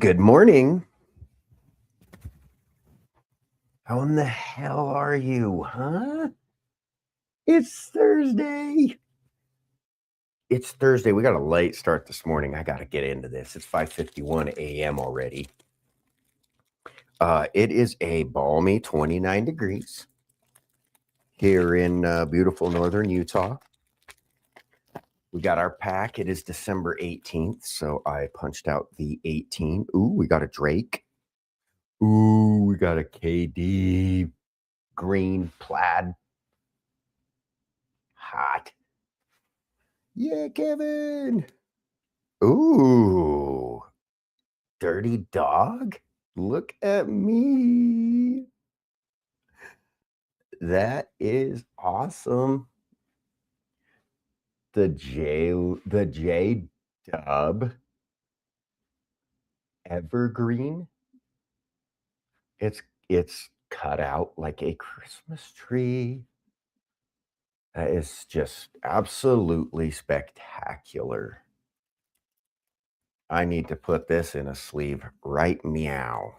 Good morning. How in the hell are you, huh? It's Thursday. It's Thursday. We got a late start this morning. I got to get into this. It's 5:51 a.m. already. It is a balmy 29 degrees here in beautiful northern Utah. We got our pack. It is December 18th, so I punched out the 18. Ooh, we got a Drake. Ooh, we got a KD green plaid. Hot. Yeah, Kevin. Ooh, dirty dog. Look at me. That is awesome. The J Dub Evergreen. It's cut out like a Christmas tree. That is just absolutely spectacular. I need to put this in a sleeve right meow.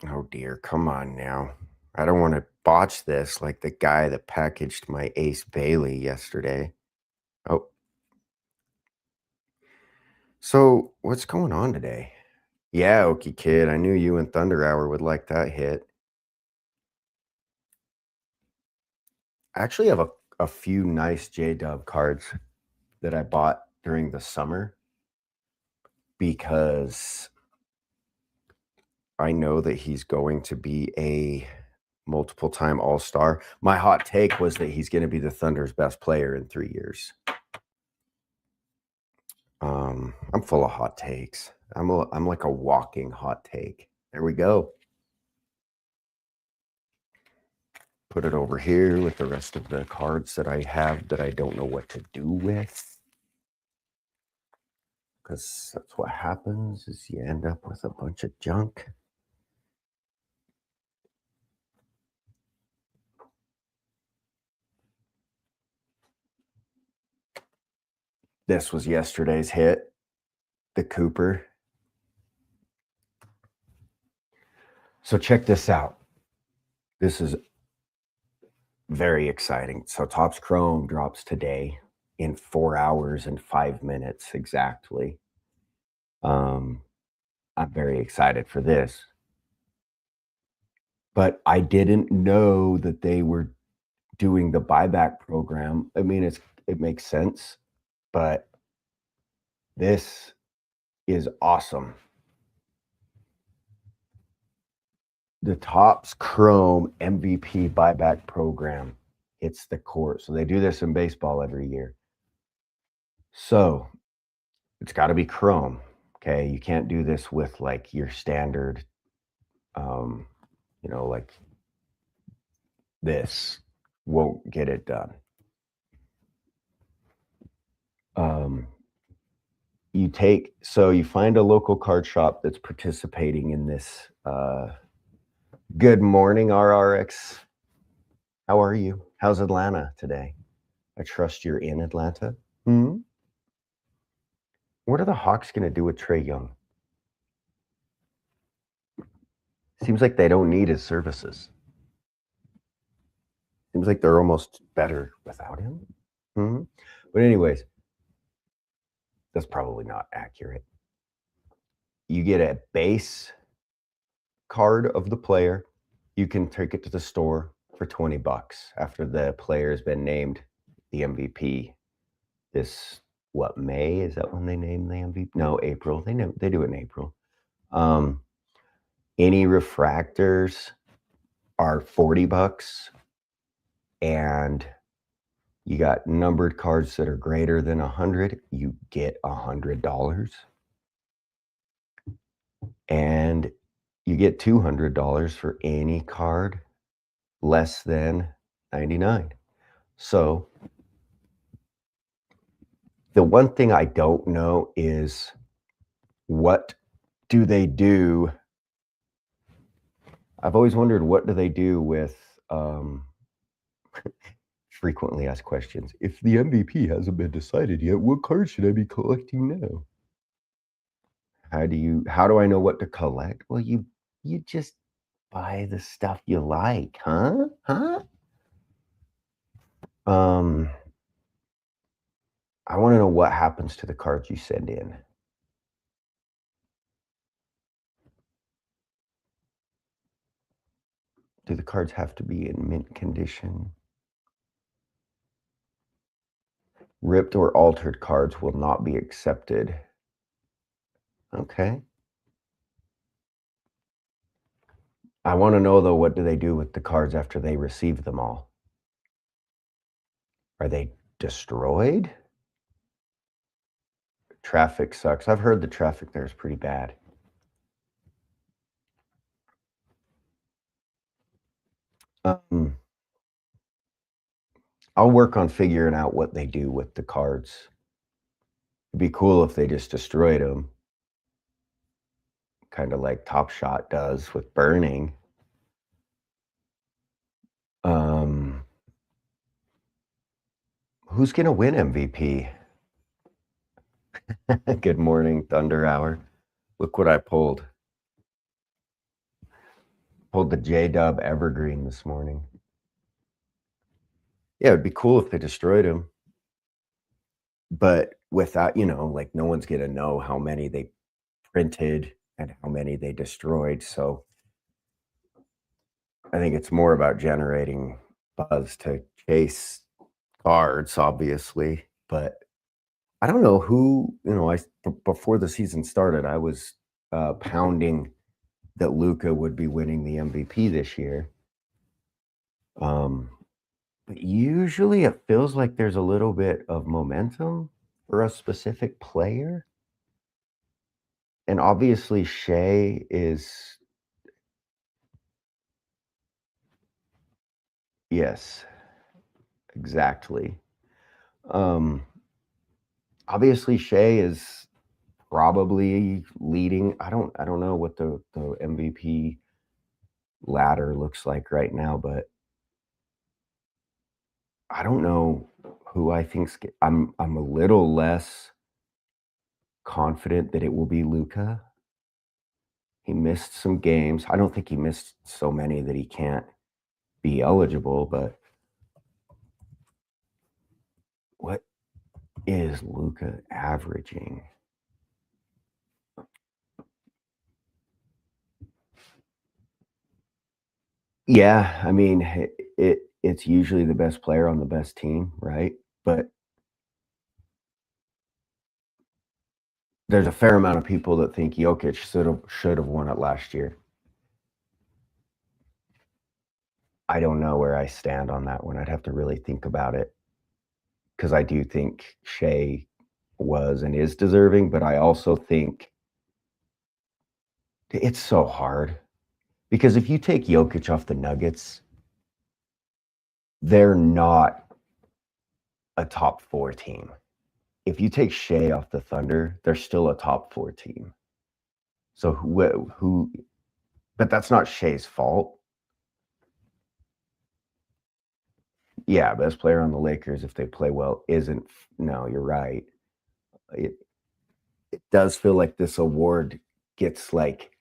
Oh dear, come on now. I don't want to botch this like the guy that packaged my Ace Bailey yesterday. Oh, so what's going on today? Yeah, Okie Kid, I knew you and Thunder Hour would like that hit. I actually have a few nice J-Dub cards that I bought during the summer because I know that he's going to be a multiple time All-Star. My hot take was that he's going to be the Thunder's best player in 3 years. I'm full of hot takes. I'm like a walking hot take. There we go. Put it over here with the rest of the cards that I have that I don't know what to do with. Because that's what happens is you end up with a bunch of junk. This was yesterday's hit, the Cooper. So check this out. This is very exciting. So Topps Chrome drops today in 4 hours and 5 minutes exactly. I'm very excited for this. But I didn't know that they were doing the buyback program. I mean, it makes sense, but this is awesome. The Topps Chrome MVP buyback program hits the court. So they do this in baseball every year. So it's got to be Chrome. Okay. You can't do this with like your standard, like this won't get it done. You find a local card shop that's participating in this. Good morning, RRX. How are you? How's Atlanta today? I trust you're in Atlanta. What are the Hawks going to do with Trae Young? Seems like they don't need his services. Seems like they're almost better without him. But anyways, that's probably not accurate. You get a base card of the player. You can take it to the store for $20 after the player has been named the MVP. This May? Is that when they name the MVP? No, April. They do it in April. Any refractors are $40, and you got numbered cards that are greater than 100. You get $100, and you get $200 for any card less than 99. So the one thing I don't know is what do they do? I've always wondered, what do they do with frequently asked questions. If the MVP hasn't been decided yet, what card should I be collecting now? How do I know what to collect? Well, you just buy the stuff you like, huh? Huh? Um, I want to know what happens to the cards you send in. Do the cards have to be in mint condition? Ripped or altered cards will not be accepted. Okay. I want to know though, what do they do with the cards after they receive them all? Are they destroyed? Traffic sucks. I've heard the traffic there is pretty bad. Um, I'll work on figuring out what they do with the cards. It'd be cool if they just destroyed them, kind of like Top Shot does with burning. Um, who's gonna win MVP? Good morning, Thunder Hour. Look what I pulled. Pulled the J-Dub Evergreen this morning. Yeah, it'd be cool if they destroyed him. But without, like no one's gonna know how many they printed and how many they destroyed. So I think it's more about generating buzz to chase cards, obviously. But I don't know who, before the season started, I was pounding that Luca would be winning the MVP this year. But usually it feels like there's a little bit of momentum for a specific player. And obviously Shea is, yes, exactly. Um, obviously Shea is probably leading. I don't know what the MVP ladder looks like right now, but I don't know who I think's I'm a little less confident that it will be Luca. He missed some games. I don't think he missed so many that he can't be eligible, but what is Luca averaging? Yeah, I mean, it's usually the best player on the best team, right? But there's a fair amount of people that think Jokic should have won it last year. I don't know where I stand on that one. I'd have to really think about it because I do think Shea was and is deserving, but I also think it's so hard because if you take Jokic off the Nuggets, they're not a top 4 team. If you take Shea off the Thunder, they're still a top 4 team. So who but that's not Shea's fault. Yeah, best player on the Lakers if they play well isn't. No, you're right. It does feel like this award gets like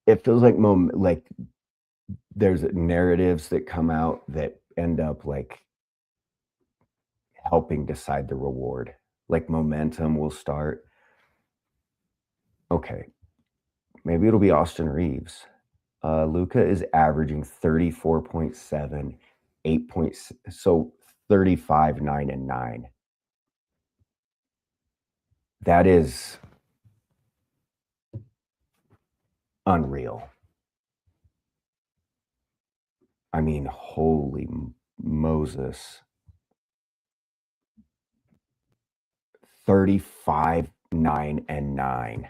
it feels like like there's narratives that come out that end up like helping decide the reward. Like momentum will start. Okay, maybe it'll be Austin Reeves. Luca is averaging 34.7, 8 points, so 35, 9, and 9. That is unreal. I mean, holy Moses. 35, 9, and 9.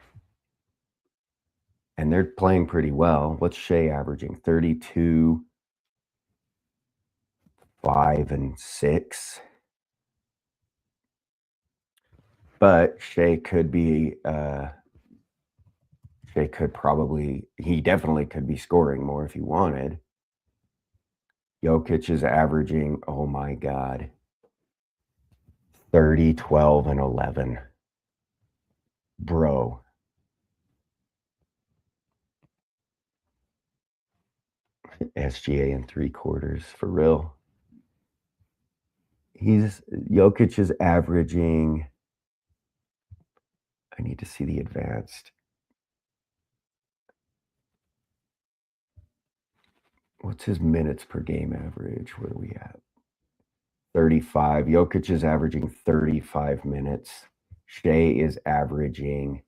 And they're playing pretty well. What's Shea averaging? 32, 5, and 6. But Shea could be he definitely could be scoring more if he wanted. Jokic is averaging, oh my God, 30, 12, and 11. Bro. SGA in 3/4 for real. Jokic is averaging, I need to see the advanced. What's his minutes per game average? Where are we at? 35. Jokic is averaging 35 minutes. Shea is averaging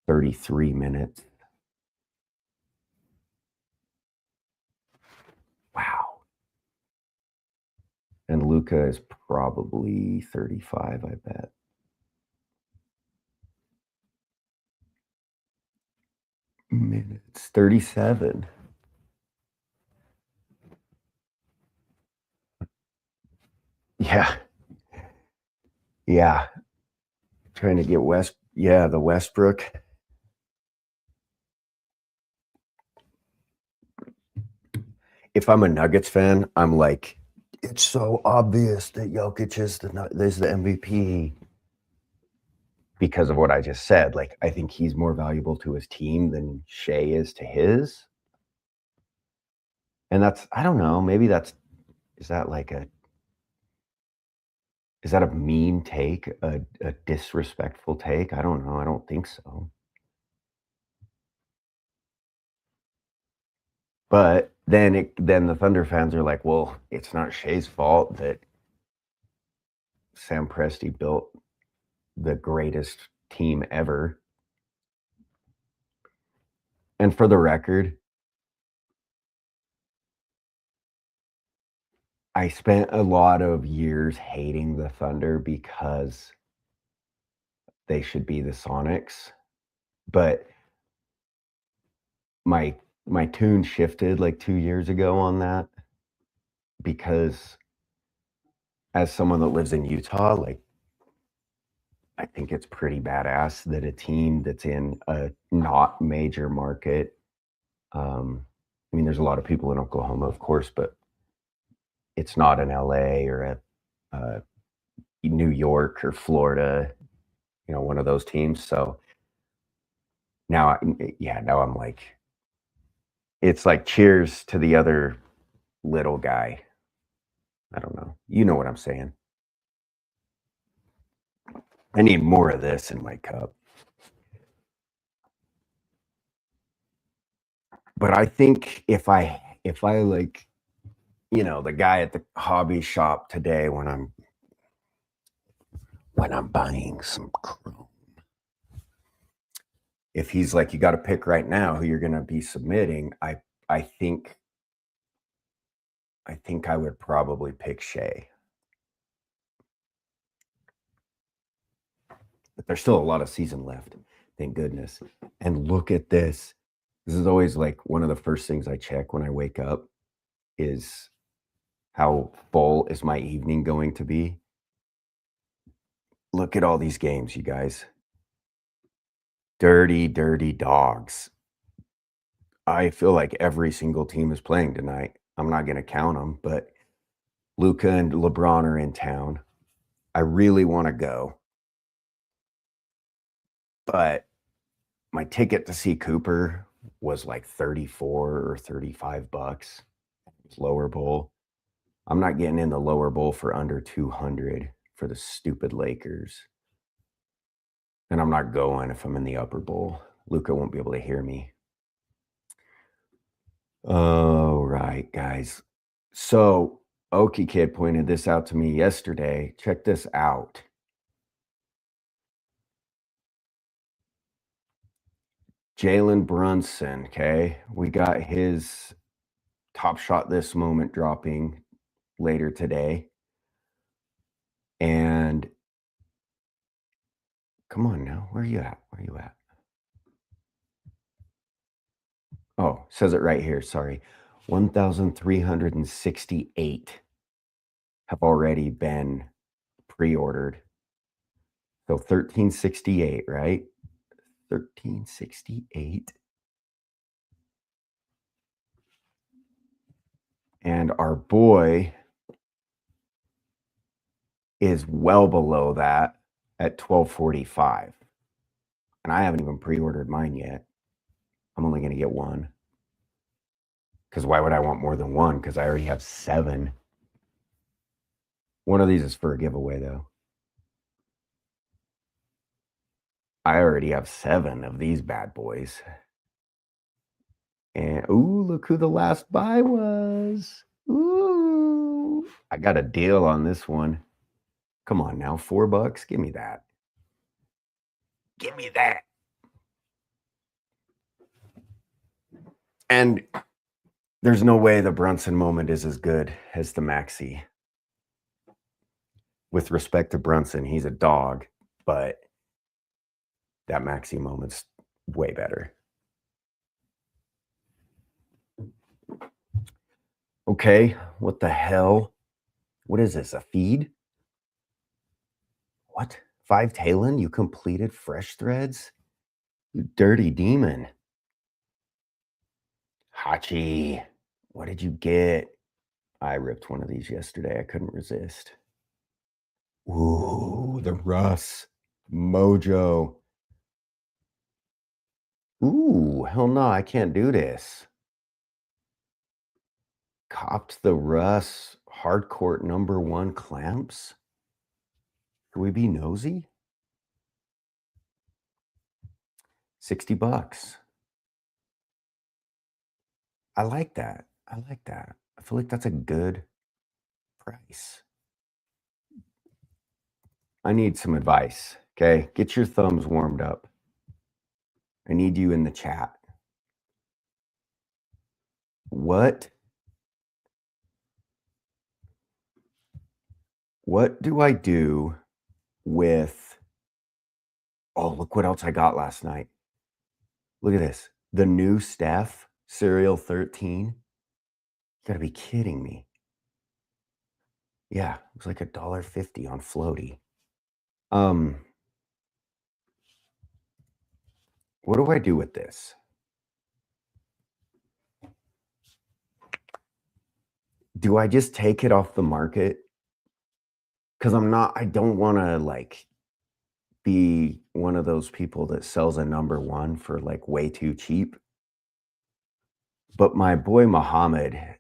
33 minutes. Wow. And Luka is probably 35, I bet. Minutes, 37. Yeah. Yeah. Trying to get the Westbrook. If I'm a Nuggets fan, I'm like, it's so obvious that Jokic is the MVP because of what I just said. Like, I think he's more valuable to his team than Shea is to his. And I don't know, maybe is that a mean take, a disrespectful take? I don't know. I don't think so. But then the Thunder fans are like, well, it's not Shea's fault that Sam Presti built the greatest team ever. And for the record, I spent a lot of years hating the Thunder because they should be the Sonics. But my tune shifted like 2 years ago on that because as someone that lives in Utah, like, I think it's pretty badass that a team that's in a not major market, I mean, there's a lot of people in Oklahoma, of course, but it's not in LA or New York or Florida, one of those teams. So now, now I'm like, it's like cheers to the other little guy. I don't know. You know what I'm saying? I need more of this in my cup. But I think if I like, the guy at the hobby shop today when I'm buying some chrome, if he's like, you got to pick right now who you're going to be submitting, I think I would probably pick Shea. But there's still a lot of season left, thank goodness. And look at this. This is always like one of the first things I check when I wake up is how full is my evening going to be. Look at all these games, you guys. Dirty, dirty dogs. I feel like every single team is playing tonight. I'm not going to count them, but Luka and LeBron are in town. I really want to go. But my ticket to see Cooper was like 34 or 35 bucks. Lower bowl. I'm not getting in the lower bowl for under 200 for the stupid Lakers. And I'm not going if I'm in the upper bowl. Luka won't be able to hear me. All right, guys. So Okie Kid pointed this out to me yesterday. Check this out. Jalen Brunson, okay? We got his Top Shot This Moment dropping later today. And come on now, where are you at? Where are you at? Oh, says it right here, sorry. 1,368 have already been pre-ordered. So 1,368, right? 1,368. And our boy is well below that at 12.45. And I haven't even pre-ordered mine yet. I'm only going to get one. Because why would I want more than one? Because I already have 7. One of these is for a giveaway, though. I already have 7 of these bad boys. And, ooh, look who the last buy was. Ooh, I got a deal on this one. Come on now, $4. Give me that. Give me that. And there's no way the Brunson moment is as good as the Maxi. With respect to Brunson, he's a dog, but that Maxi moment's way better. Okay, what the hell? What is this, a feed? What? 5 Talon? You completed fresh threads? You dirty demon. Hachi, what did you get? I ripped one of these yesterday. I couldn't resist. Ooh, the Russ. Mojo. Ooh, hell no, I can't do this. Copped the Russ hardcourt #1 clamps? Could we be nosy? $60. I like that. I like that. I feel like that's a good price. I need some advice, okay? Get your thumbs warmed up. I need you in the chat. What do I do with, oh, look what else I got last night. Look at this. The new Steph Serial 13. You gotta be kidding me. Yeah, it was like $1.50 on Floaty. What do I do with this? Do I just take it off the market? Because I don't want to like be one of those people that sells a #1 for like way too cheap. But my boy Muhammad,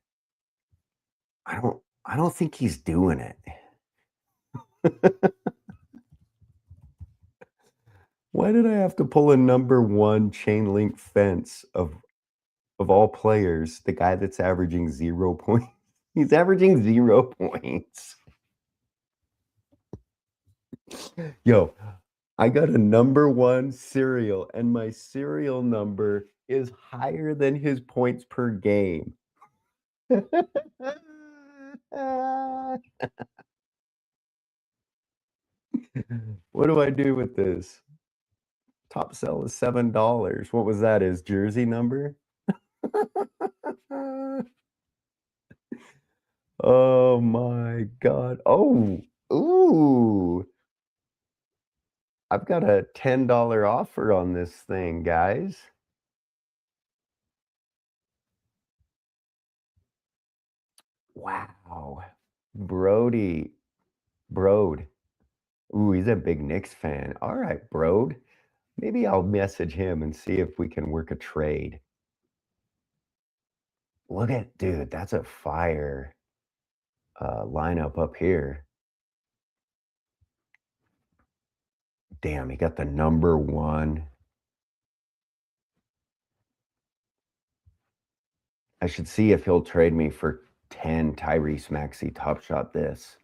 I don't think he's doing it. Why did I have to pull a #1 chain link fence of all players, the guy that's averaging 0 points? He's averaging 0 points. Yo, I got a #1 serial, and my serial number is higher than his points per game. What do I do with this? Top sell is $7. What was that? His jersey number? Oh my God. Oh, ooh. I've got a $10 offer on this thing, guys. Wow. Brode. Ooh, he's a big Knicks fan. All right, Brode. Maybe I'll message him and see if we can work a trade. Look at, dude, that's a fire lineup up here. Damn, he got the #1. I should see if he'll trade me for 10 Tyrese Maxey Top Shot this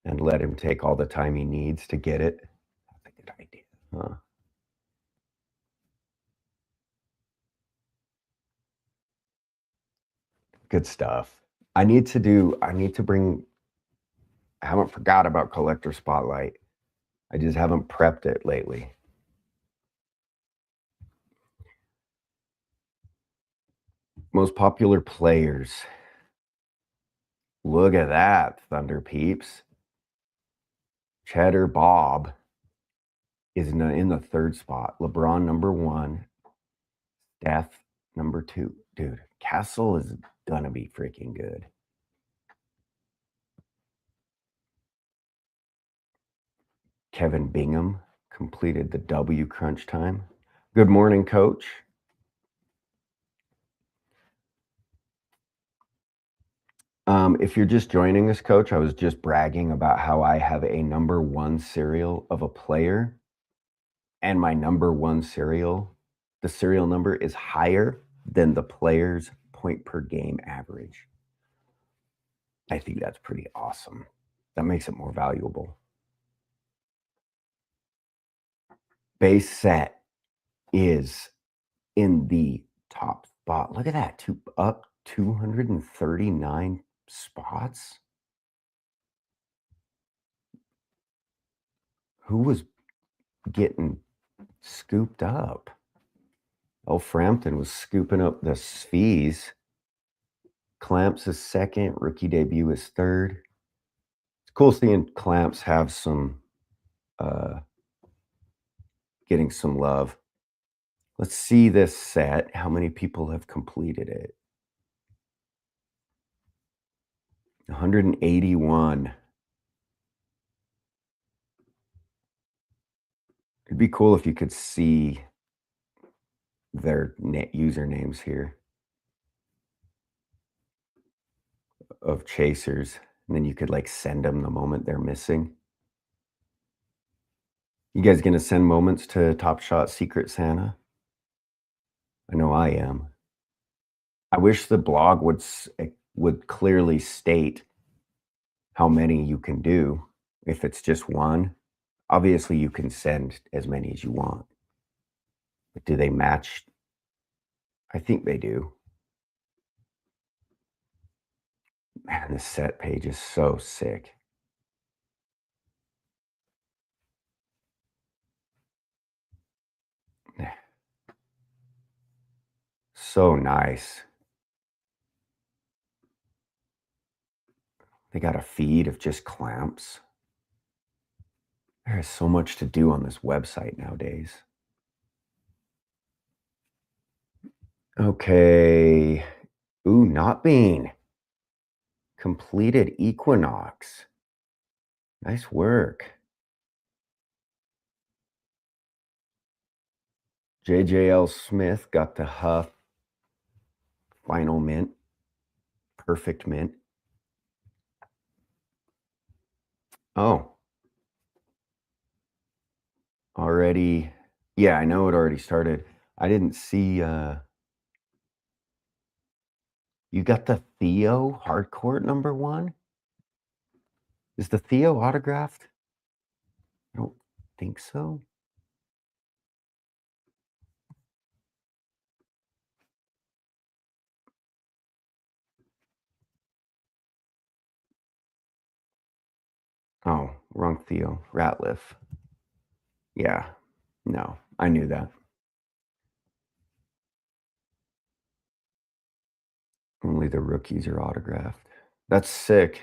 and let him take all the time he needs to get it. That's a good idea, huh? Good stuff. I haven't forgot about Collector Spotlight. I just haven't prepped it lately. Most popular players. Look at that, Thunder Peeps. Cheddar Bob is in the 3rd spot. LeBron #1. Steph #2. Dude, Castle is gonna be freaking good. Kevin Bingham completed the W crunch time. Good morning, coach. If you're just joining us, coach, I was just bragging about how I have a number one serial of a player, and my number one serial, the serial number is higher than the player's point per game average. I think that's pretty awesome. That makes it more valuable. Base set is in the top spot. Look at that, up 239 spots. Who was getting scooped up? Oh, Frampton was scooping up the Sphys. Clamps is second. Rookie debut is third. It's cool seeing Clamps have some, getting some love. Let's see this set. How many people have completed it? 181. It'd be cool if you could see their usernames here of chasers, and then you could like send them the moment they're missing. You guys gonna send moments to Top Shot Secret Santa? I know I am. I wish the blog would clearly state how many you can do. If it's just one, obviously you can send as many as you want. But do they match? I think they do. Man, this set page is so sick. So nice. They got a feed of just clamps. There is so much to do on this website nowadays. Okay. Ooh, not bean. Completed Equinox. Nice work. JJL Smith got the Huff final mint. Perfect mint. Oh. Already. Yeah, I know it already started. I didn't see you got the Theo hardcourt number 1? Is the Theo autographed? I don't think so. Oh, wrong Theo. Ratliff. Yeah. No, I knew that. Only the rookies are autographed. That's sick.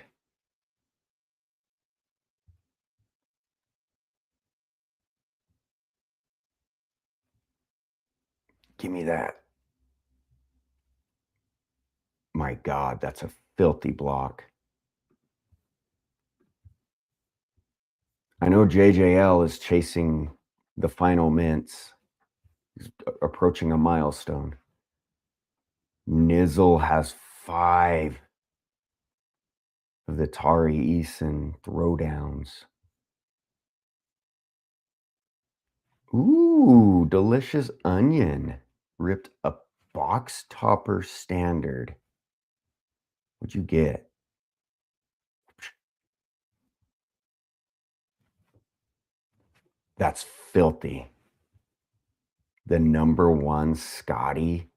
Give me that. My God, that's a filthy block. I know JJL is chasing the final mints. He's approaching a milestone. Nizzle has 5 of the Tari Eason throwdowns. Ooh, delicious onion. Ripped a box topper standard. What'd you get? That's filthy. The number 1 Scotty.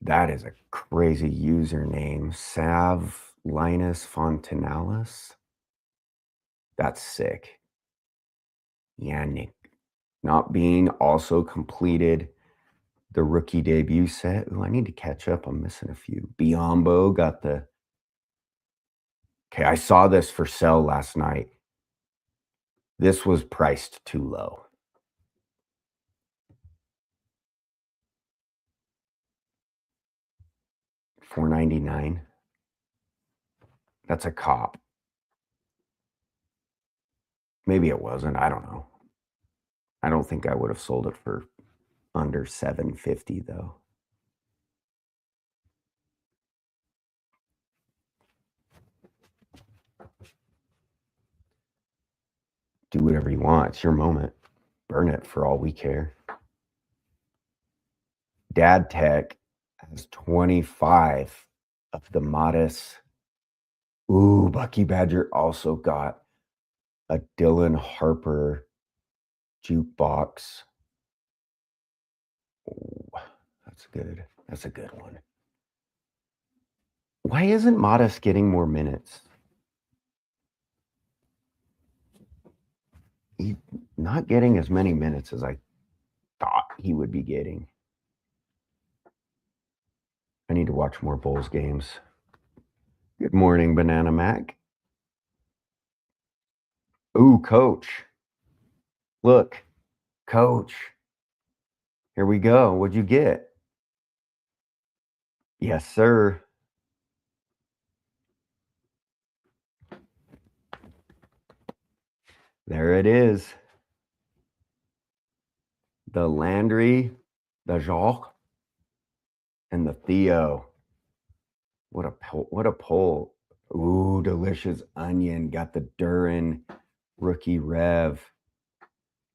That is a crazy username. Sav Linus Fontanalis. That's sick. Yannick. Not being also completed the rookie debut set. Ooh, I need to catch up. I'm missing a few. Biombo got the. Okay, I saw this for sale last night. This was priced too low. $4.99. That's a cop. Maybe it wasn't. I don't know. I don't think I would have sold it for under $7.50 though. Do whatever you want. It's your moment. Burn it for all we care. Dad Tech has 25 of the Modest. Ooh, Bucky Badger also got a Dylan Harper jukebox. Ooh, that's good. That's a good one. Why isn't Modest getting more minutes? He's not getting as many minutes as I thought he would be getting. I need to watch more Bulls games. Good morning, Banana Mac. Ooh, Coach. Look, Coach. Here we go. What'd you get? Yes, sir. There it is. The Landry, the Jacques, and the Theo. What a pull. Ooh, delicious onion. Got the Duran rookie Rev.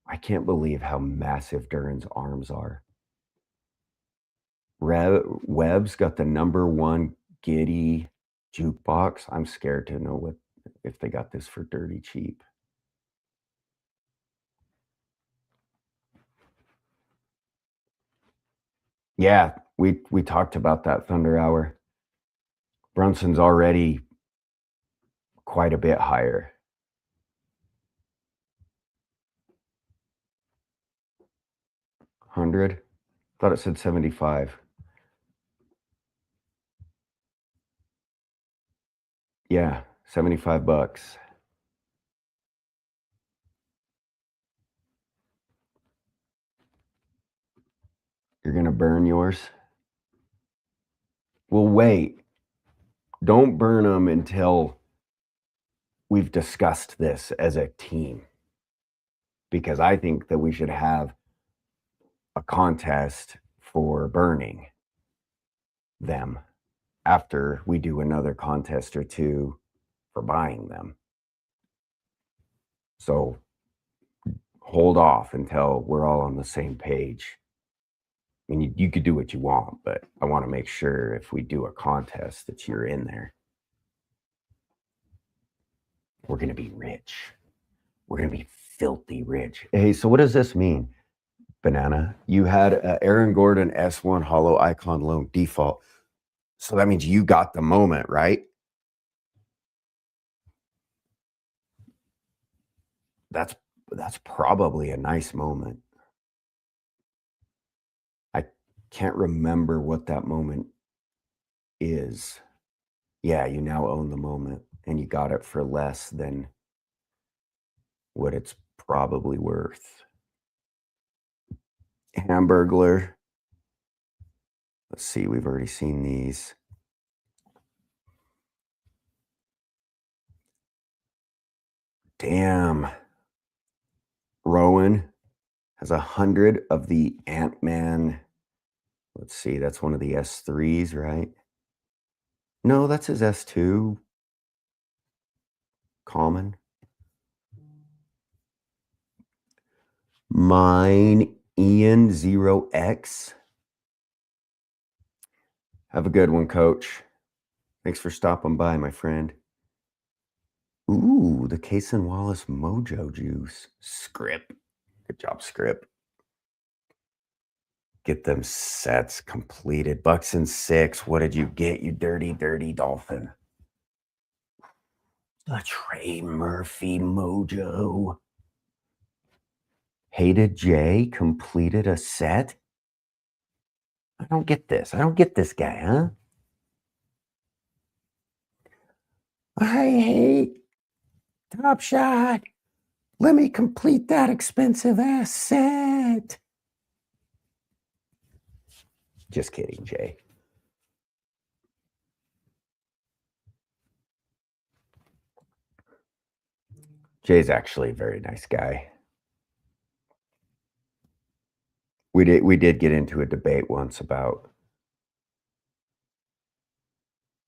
I can't believe how massive Duran's arms are. Webb's got the #1 Giddy jukebox. I'm scared to know if they got this for dirty cheap. Yeah, we talked about that Thunder Hour. Brunson's already quite a bit higher. 100? Thought it said 75. Yeah, $75. You're gonna burn yours? Well, wait. Don't burn them until we've discussed this as a team. Because I think that we should have a contest for burning them after we do another contest or two for buying them. So hold off until we're all on the same page. I mean, you could do what you want, but I want to make sure if we do a contest that you're in there. We're going to be rich. We're going to be filthy rich. Hey, so what does this mean, Banana? You had Aaron Gordon S1 Hollow Icon Loan default. So that means you got the moment, right? That's probably a nice moment. I can't remember what that moment is. Yeah, you now own the moment and you got it for less than what it's probably worth. Hamburglar. Let's see, we've already seen these. Damn. Rowan has 100 of the Ant-Man. Let's see, that's one of the S3s, right? No, that's his S2. Common. Mine, Ian 0X. Have a good one, Coach. Thanks for stopping by, my friend. Ooh, the Case and Wallace Mojo Juice. Script. Good job, Script. Get them sets completed. Bucks and 6. What did you get, you dirty, dirty dolphin? The Trey Murphy Mojo. Hated J completed a set? I don't get this. I don't get this guy, huh? I hate Top Shot. Let me complete that expensive ass set. Just kidding, Jay. Jay's actually a very nice guy. We did get into a debate once about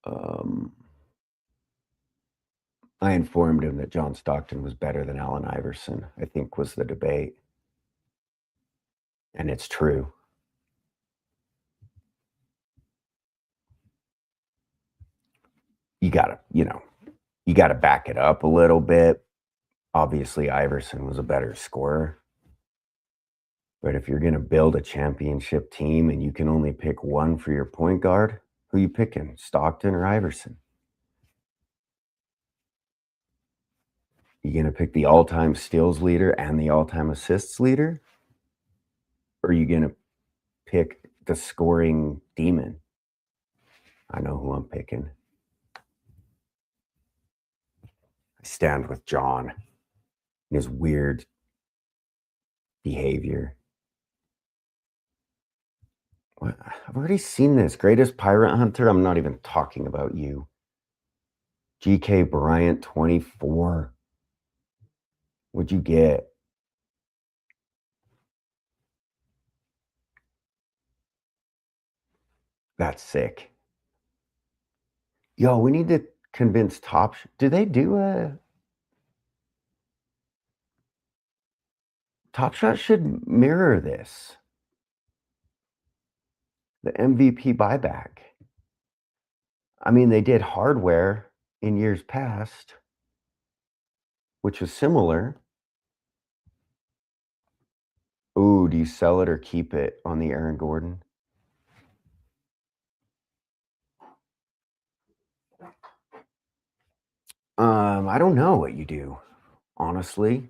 um, I informed him that John Stockton was better than Allen Iverson, I think was the debate. And it's true. You gotta, you gotta back it up a little bit. Obviously, Iverson was a better scorer. But if you're gonna build a championship team and you can only pick one for your point guard, who you picking? Stockton or Iverson? You gonna pick the all-time steals leader and the all-time assists leader? Or are you gonna pick the scoring demon? I know who I'm picking. I stand with John and his weird behavior. What? I've already seen this. Greatest pirate hunter? I'm not even talking about you. GK Bryant 24. What'd you get? That's sick. Yo, we need to convince Top. Do they do a Top Shot should mirror this? The MVP buyback. I mean, they did hardware in years past, which was similar. Ooh, do you sell it or keep it on the Aaron Gordon? I don't know what you do, honestly.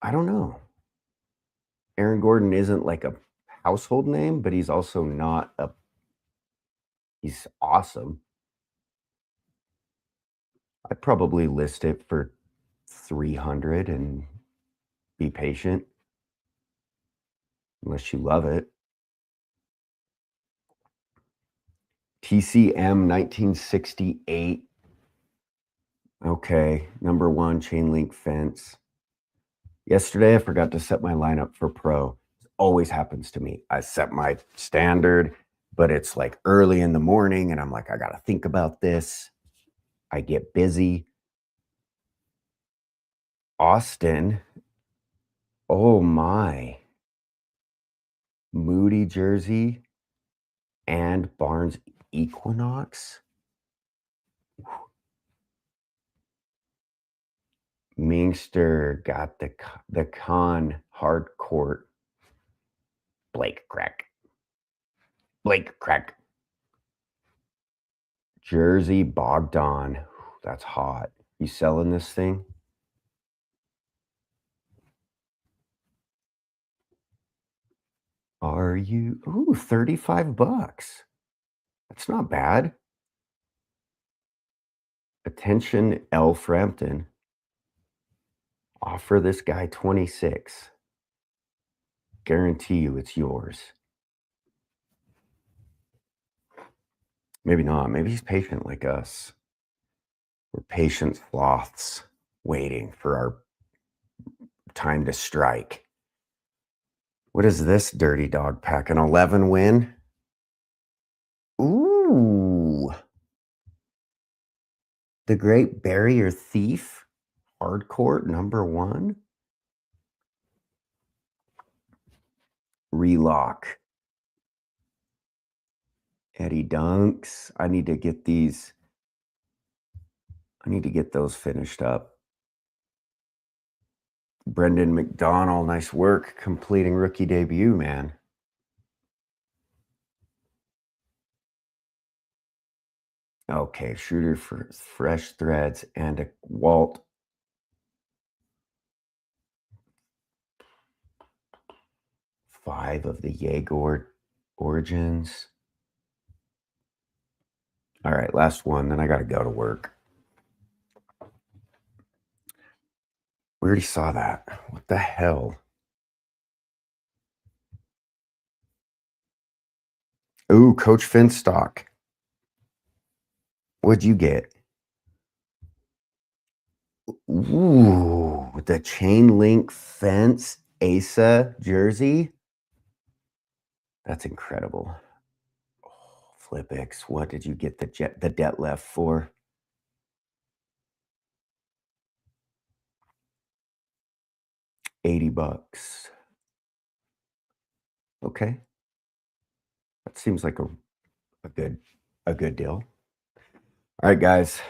I don't know. Aaron Gordon isn't like a household name, but he's also not a. He's awesome. I'd probably list it for 300 and be patient unless you love it. TCM 1968. Okay, number one, chain link fence. Yesterday, I forgot to set my lineup for pro. It always happens to me. I set my standard, but it's like early in the morning, and I'm like, I got to think about this. I get busy. Austin. Oh my. Moody jersey and Barnes Equinox. Mingster got the con hard court. Blake crack. Jersey Bogdan. That's hot. You selling this thing? Are you? Ooh, $35. That's not bad. Attention, L. Frampton. Offer this guy 26. Guarantee you it's yours. Maybe not. Maybe he's patient like us. We're patient sloths waiting for our time to strike. What is this dirty dog pack? An 11 win? Ooh. The Great Barrier Thief. Hardcourt number one. Relock. Eddie Dunks. I need to get these. I need to get those finished up. Brendan McDonald, nice work completing rookie debut, man. Okay, Shooter for fresh threads and a Walt. Five of the Jaeger Origins. All right, last one, then I got to go to work. We already saw that. What the hell? Ooh, Coach Finstock. What'd you get? Ooh, the chain link fence Asa jersey. That's incredible. Oh, Flipix, what did you get the debt left for? $80. Okay. That seems like a good a good deal. All right, guys.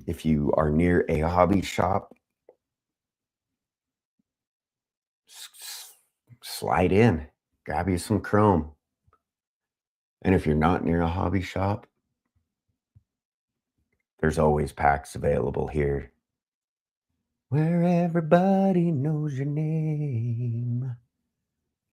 If you are near a hobby shop, slide in, grab you some chrome. And if you're not near a hobby shop, there's always packs available here where everybody knows your name.